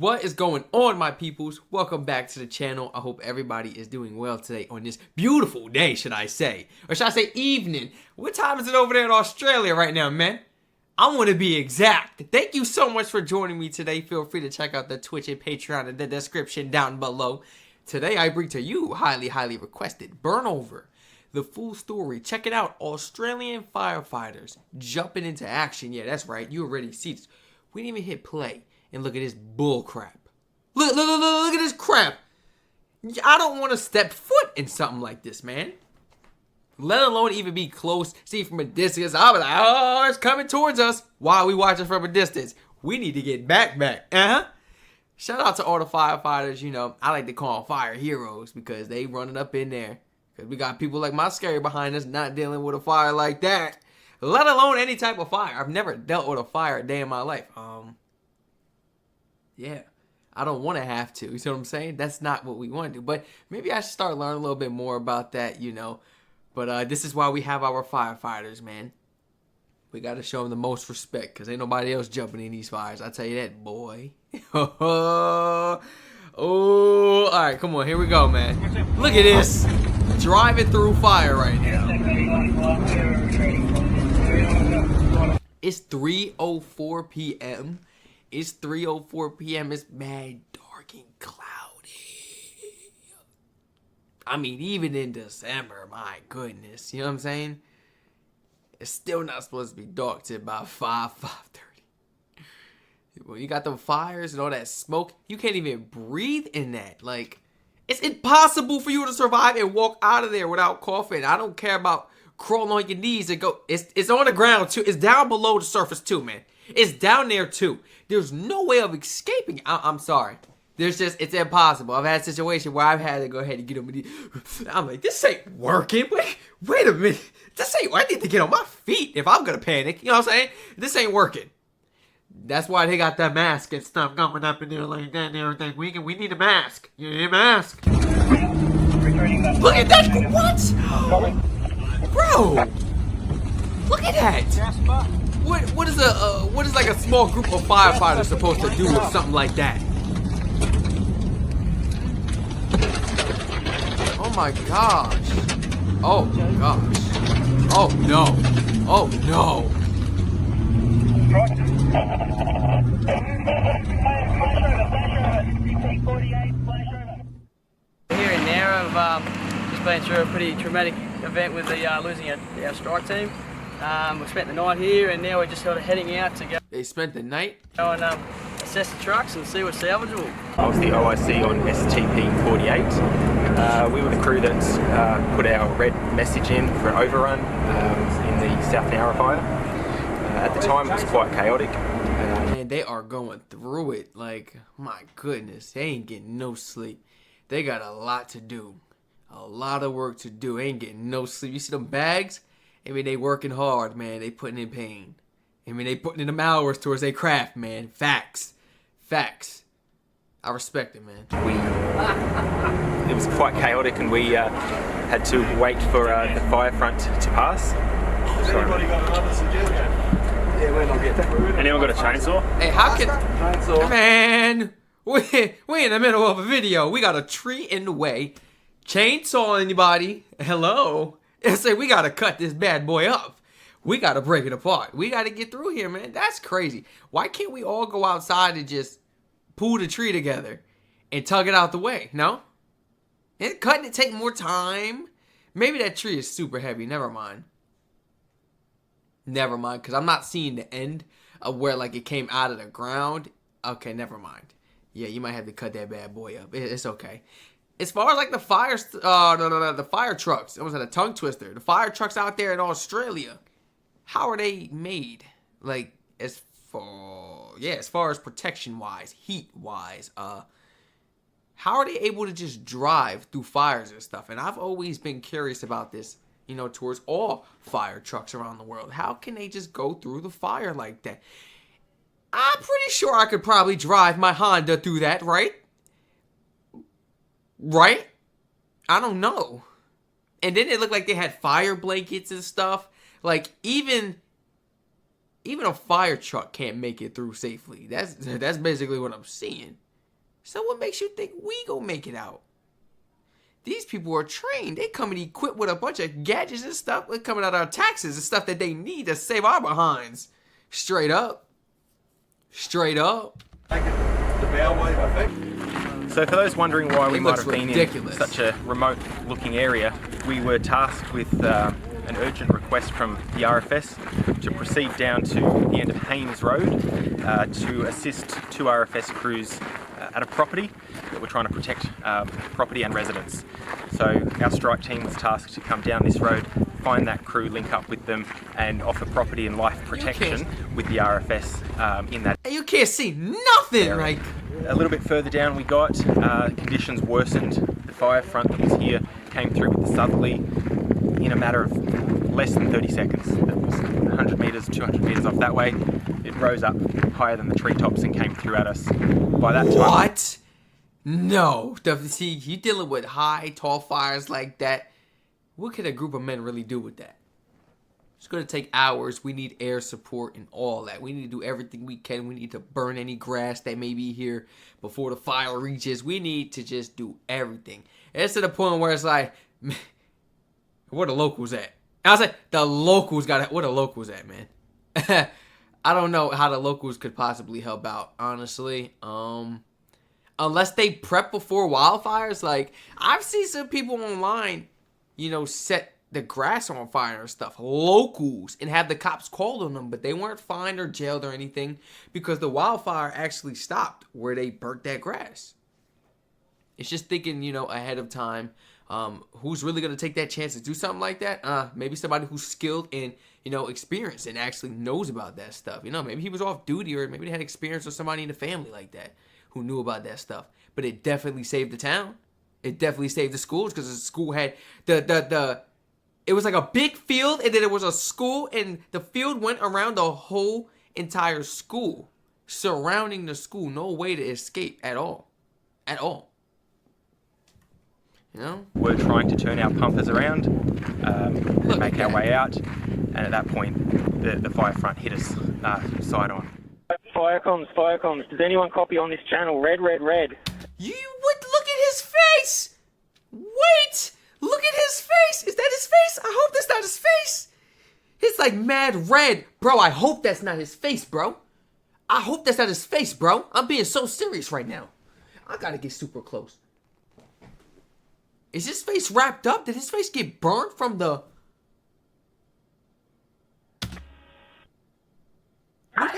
What is going on, my peoples? Welcome back to the channel. I hope everybody is doing well today on this beautiful day, should I say. Or should I say evening? What time is it over there in Australia right now, man? I want to be exact. Thank you so much for joining me today. Feel free to check out the Twitch and Patreon in the description down below. Today, I bring to you highly requested Burnover. The full story. Check it out. Australian firefighters jumping into action. Yeah, that's right. You already see this. We didn't even hit play. And look at this bull crap. Look at this crap. I don't want to step foot in something like this, man. Let alone even be close. See from a distance. I'll be like, oh, it's coming towards us. While we watching from a distance. We need to get back. Shout out to all the firefighters. You know, I like to call them fire heroes because they running up in there. Because we got people like my scary behind us not dealing with a fire like that. Let alone any type of fire. I've never dealt with a fire a day in my life. Yeah, I don't want to have to. You see what I'm saying? That's not what we want to do. But maybe I should start learning a little bit more about that, you know. But this is why we have our firefighters, man. We got to show them the most respect because ain't nobody else jumping in these fires. I tell you that, boy. Oh, all right, come on. Here we go, man. Look at this. Driving through fire right now. It's 3:04 p.m. It's 3:04 p.m. It's mad dark and cloudy. I mean, even in December, my goodness. You know what I'm saying? It's still not supposed to be dark till about 5:30. When you got them fires and all that smoke, you can't even breathe in that. Like, it's impossible for you to survive and walk out of there without coughing. I don't care about crawling on your knees and go. It's on the ground, too. It's down below the surface, too, man. It's down there too. There's no way of escaping. I'm sorry. It's impossible. I've had a situation where I've had to go ahead and get on my knees. I'm like, this ain't working. Wait a minute. I need to get on my feet if I'm gonna panic. You know what I'm saying? This ain't working. That's why they got that mask and stuff coming up in there like that and everything. We need a mask. You need a mask. Look at that. What? Bro. Look at that. What is like a small group of firefighters supposed to do with something like that? Oh my gosh. Oh gosh. Oh no. Oh no. Here in Nior, I've just been through a pretty traumatic event with losing our Strac team. We spent the night here and now we're just sort of heading out to go. They spent the night? Go and assess the trucks and see what's salvageable. I was the OIC on STP-48. We were the crew that put our red message in for Overrun in the South Nior fire. At the time it was quite chaotic. Man, they are going through it. Like, my goodness, they ain't getting no sleep. They got a lot to do. A lot of work to do. They ain't getting no sleep. You see them bags? I mean, they working hard, man. They putting in pain. I mean, they putting in them hours towards their craft, man. Facts. Facts. I respect it, man. It was quite chaotic and we had to wait for the fire front to pass. Anyone got a chainsaw? Hey, how can... Chainsaw. Man, we in the middle of a video. We got a tree in the way. Chainsaw anybody? Hello? And say we gotta cut this bad boy up. We gotta break it apart. We gotta get through here, man. That's crazy. Why can't we all go outside and just pull the tree together and tug it out the way? No? And cutting it take more time. Maybe that tree is super heavy. Never mind. Never mind, because I'm not seeing the end of where like it came out of the ground. Okay, never mind. Yeah, you might have to cut that bad boy up. It's okay. As far as like the the fire trucks, it was a tongue twister. The fire trucks out there in Australia, how are they made? Like as far as protection wise, heat wise, how are they able to just drive through fires and stuff? And I've always been curious about this, you know, towards all fire trucks around the world. How can they just go through the fire like that? I'm pretty sure I could probably drive my Honda through that, right? Right? I don't know. And then it looked like they had fire blankets and stuff. Like, even a fire truck can't make it through safely. That's basically what I'm seeing. So what makes you think we gonna make it out? These people are trained. They come and equipped with a bunch of gadgets and stuff. They're coming out of our taxes and stuff that they need to save our behinds. Straight up. Straight up. So for those wondering why we might have been ridiculous. in such a remote looking area, we were tasked with an urgent request from the RFS to proceed down to the end of Haynes Road to assist two RFS crews at a property that we're trying to protect property and residents. So our strike team was tasked to come down this road, find that crew, link up with them and offer property and life protection with the RFS in that You can't see nothing area. like... A little bit further down we got, conditions worsened. The fire front that was here came through with the southerly in a matter of less than 30 seconds. It was 100 metres, 200 metres off that way. It rose up higher than the treetops and came through at us. By that time... What? No. See, you dealing with high, tall fires like that. What can a group of men really do with that? It's going to take hours. We need air support and all that. We need to do everything we can. We need to burn any grass that may be here before the fire reaches. We need to just do everything. It's to the point where it's like, man, where the locals at? I was like, the locals got where the locals at, man? I don't know how the locals could possibly help out, honestly. Unless they prep before wildfires. Like, I've seen some people online, you know, set the grass on fire and stuff, locals, and have the cops called on them, but they weren't fined or jailed or anything because the wildfire actually stopped where they burnt that grass. It's just thinking, you know, ahead of time, who's really going to take that chance to do something like that? Maybe somebody who's skilled and, you know, experienced and actually knows about that stuff. You know, maybe he was off duty or maybe they had experience with somebody in the family like that who knew about that stuff. But it definitely saved the town. It definitely saved the schools because the school had it was like a big field and then it was a school and the field went around the whole entire school, surrounding the school. No way to escape at all. At all. You know? We're trying to turn our pumpers around and make our way out. And at that point, the fire front hit us side on. Fire comms. Does anyone copy on this channel? Red. You would look at his face. Wait. Look at his face. Is that his face? I hope that's not his face. It's like mad red. Bro, I hope that's not his face, bro. I hope that's not his face, bro. I'm being so serious right now. I gotta get super close. Is his face wrapped up? Did his face get burnt from the...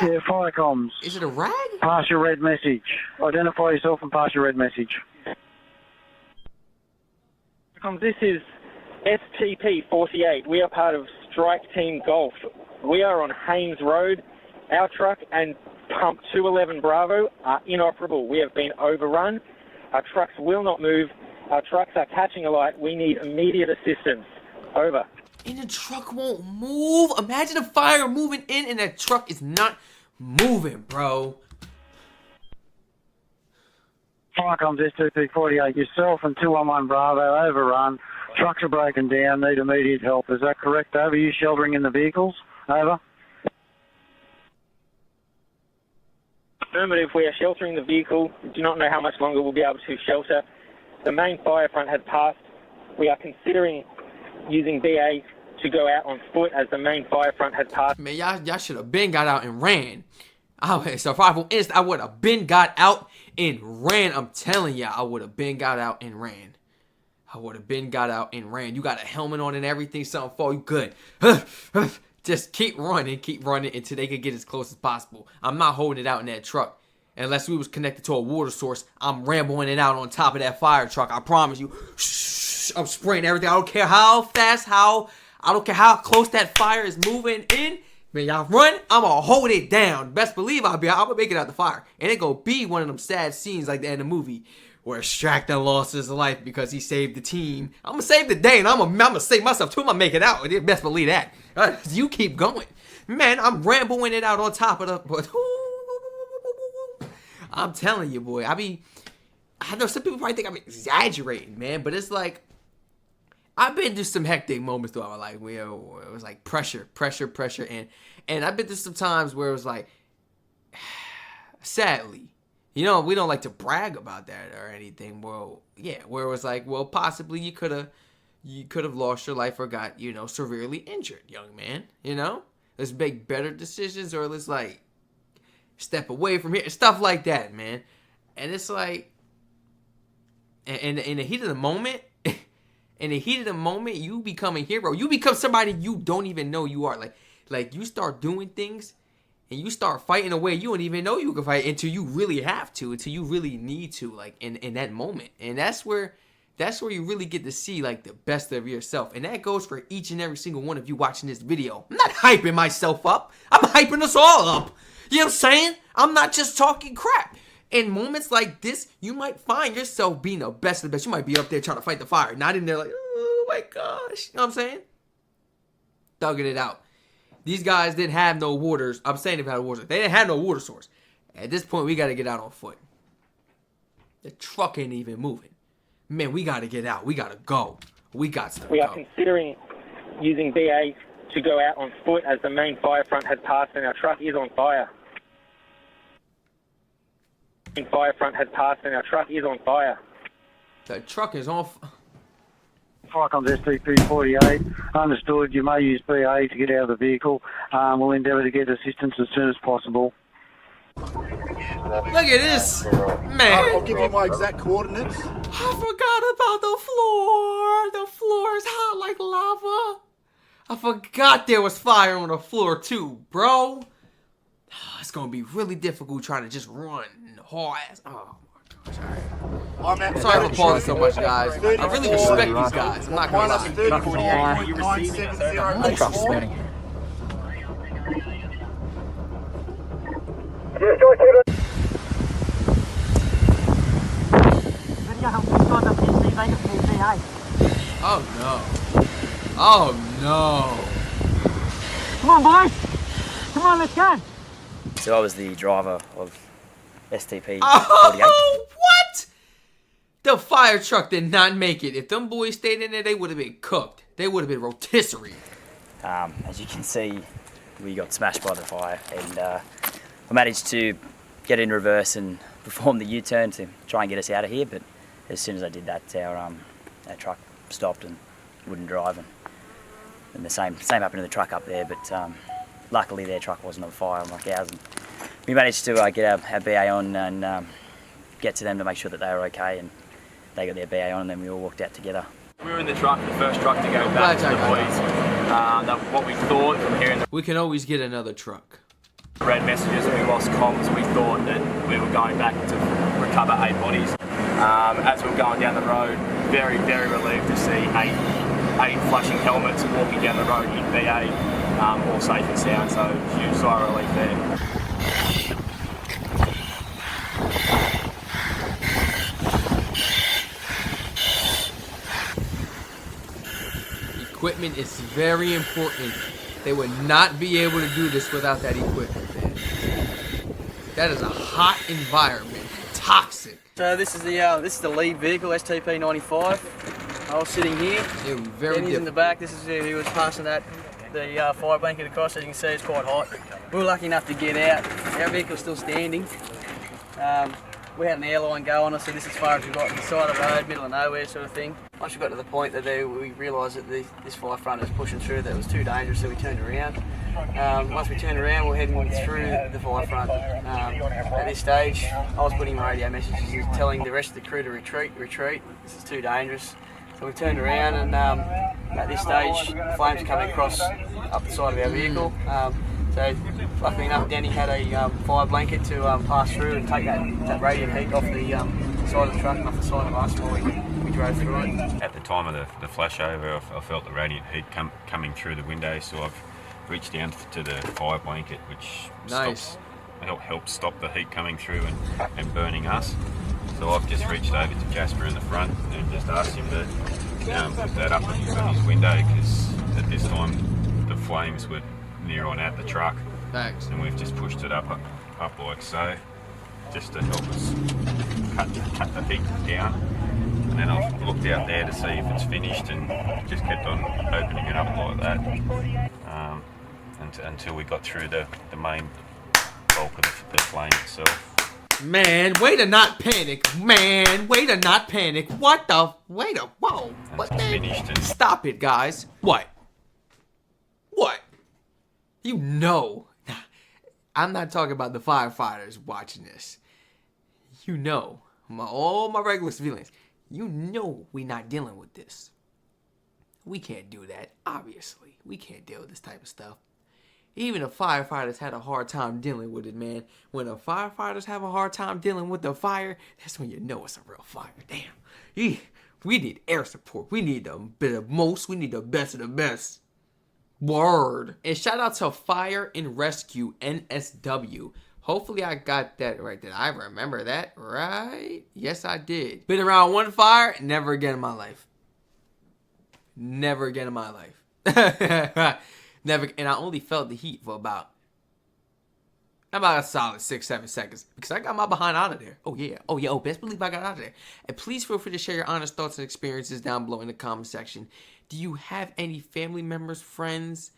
Yeah, fire comms. Is it a rag? Pass your red message. Identify yourself and pass your red message. This is STP-48. We are part of Strike Team Golf. We are on Haynes Road. Our truck and pump 211 Bravo are inoperable. We have been overrun. Our trucks will not move. Our trucks are catching alight. We need immediate assistance. Over. And the truck won't move. Imagine a fire moving in and that truck is not moving, bro. Fire comms STP-48. Yourself and 211 Bravo overrun. Trucks are broken down. Need immediate help. Is that correct? Over. You sheltering in the vehicles? Over. Affirmative. We are sheltering the vehicle. We do not know how much longer we'll be able to shelter. The main fire front has passed. We are considering using BA to go out on foot as the main fire front has passed. Man, y'all should have been got out and ran. Survival instinct. I would have been got out and ran. I'm telling y'all, I would have been got out and ran. You got a helmet on and everything, something for you good. Just keep running until they could get as close as possible. I'm not holding it out in that truck. Unless we was connected to a water source, I'm rambling it out on top of that fire truck. I promise you. I'm spraying everything. I don't care how fast, I don't care how close that fire is moving in. Man, y'all run, I'm gonna hold it down. Best believe I'm gonna make it out the fire. And it gonna be one of them sad scenes like that in the movie where Strac lost his life because he saved the team. I'm gonna save the day and I'm gonna save myself too. I'm gonna make it out. Best believe that. You keep going. Man, I'm rambling it out on top of the... I'm telling you, boy. I know some people probably think I'm exaggerating, man, but it's like, I've been through some hectic moments throughout my life where it was like pressure, and I've been through some times where it was like, sadly, You know, we don't like to brag about that or anything. Well, yeah, where it was like, well, possibly you could have lost your life or got, you know, severely injured, young man. You know, let's make better decisions, or let's like step away from here, stuff like that, man. And it's like, in the heat of the moment, in the heat of the moment, you become a hero. You become somebody you don't even know you are. Like you start doing things. And you start fighting a way you don't even know you can fight until you really have to, until you really need to, like in that moment. And that's where you really get to see like the best of yourself. And that goes for each and every single one of you watching this video. I'm not hyping myself up. I'm hyping us all up. You know what I'm saying? I'm not just talking crap. In moments like this, you might find yourself being the best of the best. You might be up there trying to fight the fire, not in there like, oh my gosh. You know what I'm saying? Thugging it out. These guys didn't have no waters. I'm saying they've had a water source. They didn't have no water source. At this point, we got to get out on foot. The truck ain't even moving. Man, we got to get out. We got to go. We got to go. We are considering using BA to go out on foot as the main fire front has passed and our truck is on fire. The fire front has passed and our truck is on fire. The truck is on Firecoms STP-48. Understood. You may use BA to get out of the vehicle. We'll endeavour to get assistance as soon as possible. Look at this, man. I'll give you my exact coordinates. I forgot about the floor. The floor is hot like lava. I forgot there was fire on the floor too, bro. It's gonna be really difficult trying to just run hard ass. Oh my gosh, all right. Sorry for pausing so much, guys. I really respect these guys. I'm not gonna lie. Truck's spinning. Oh no. Oh no. Come on, boys. Come on, let's go. So I was the driver of STP-48. Oh, what? The fire truck did not make it. If them boys stayed in there, they would have been cooked. They would have been rotisserie. As you can see, we got smashed by the fire, and I managed to get in reverse and perform the U-turn to try and get us out of here. But as soon as I did that, our truck stopped and wouldn't drive, and the same happened to the truck up there. But luckily, their truck wasn't on fire like ours, and we managed to get our BA on and get to them to make sure that they were okay, and they got their BA on, and then we all walked out together. We were in the truck, the first truck to go back to the boys. What we thought from hearing the We can always get another truck. red messages and we lost comms, we thought that we were going back to recover 8 bodies. As we were going down the road, very, very relieved to see eight flashing helmets walking down the road in BA, all safe and sound, so huge sigh of relief there. Equipment is very important. They would not be able to do this without that equipment, man. That is a hot environment, toxic. So this is the lead vehicle, STP-95. I was sitting here. It was very Danny's in the back. This is he was passing the fire blanket across. As you can see, it's quite hot. We were lucky enough to get out. Our vehicle's still standing. We had an airline go on us, so this is as far as we got on the side of the road, middle of nowhere sort of thing. Once we got to the point that we realised that this fire front was pushing through, that it was too dangerous, so we turned around. Once we turned around, we're heading through the fire front. At this stage, I was putting radio messages telling the rest of the crew to retreat, this is too dangerous. So we turned around, and at this stage, flames coming across up the side of our vehicle. So luckily enough, Danny had a fire blanket to pass through and take that radiant heat off the side of the truck and off the side of us while we drove through it. At the time of the flashover, I felt the radiant heat coming through the window, so I've reached down to the fire blanket, which helps stop the heat coming through and burning us. So I've just reached over to Jasper in the front and just asked him to put that up on his window, because at this time the flames were near on at the truck. Thanks. And we've just pushed it up like so, just to help us cut the heat down. And then I've looked out there to see if it's finished, and just kept on opening it up like that until we got through the main bulk of the flame itself. Man, way to not panic. Man, way to not panic. What the? Wait a. Whoa. What the? Stop it, guys. What? What? You know. I'm not talking about the firefighters watching this. You know. All my regular civilians. You know we not dealing with this. We can't do that. Obviously. We can't deal with this type of stuff. Even the firefighters had a hard time dealing with it, man. When the firefighters have a hard time dealing with the fire, that's when you know it's a real fire. Damn. We need air support. We need the bit of most. We need the best of the best. Word. And shout out to Fire and Rescue NSW. Hopefully I got that right. Did I remember that right? Yes, I did. Been around one fire, never again in my life. Never again in my life. Never, and I only felt the heat for about a solid 6-7 seconds because I got my behind out of there. Oh yeah, oh best believe I got out of there. And please feel free to share your honest thoughts and experiences down below in the comment section. Do you have any family members, friends,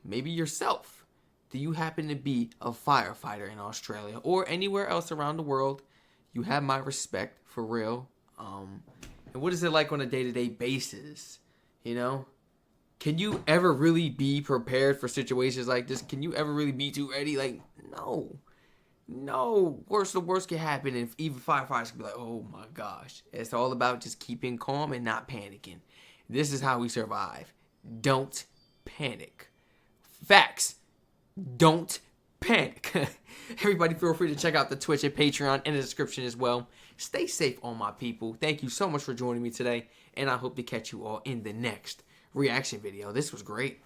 maybe yourself? Do you happen to be a firefighter in Australia or anywhere else around the world? You have my respect, for real. And what is it like on a day-to-day basis? You know? Can you ever really be prepared for situations like this? Can you ever really be too ready? Like, no. No. The worst can happen. And even firefighters can be like, oh my gosh. It's all about just keeping calm and not panicking. This is how we survive. Don't panic. Facts. Don't panic. Everybody feel free to check out the Twitch and Patreon in the description as well. Stay safe, all my people. Thank you so much for joining me today. And I hope to catch you all in the next reaction video. This was great.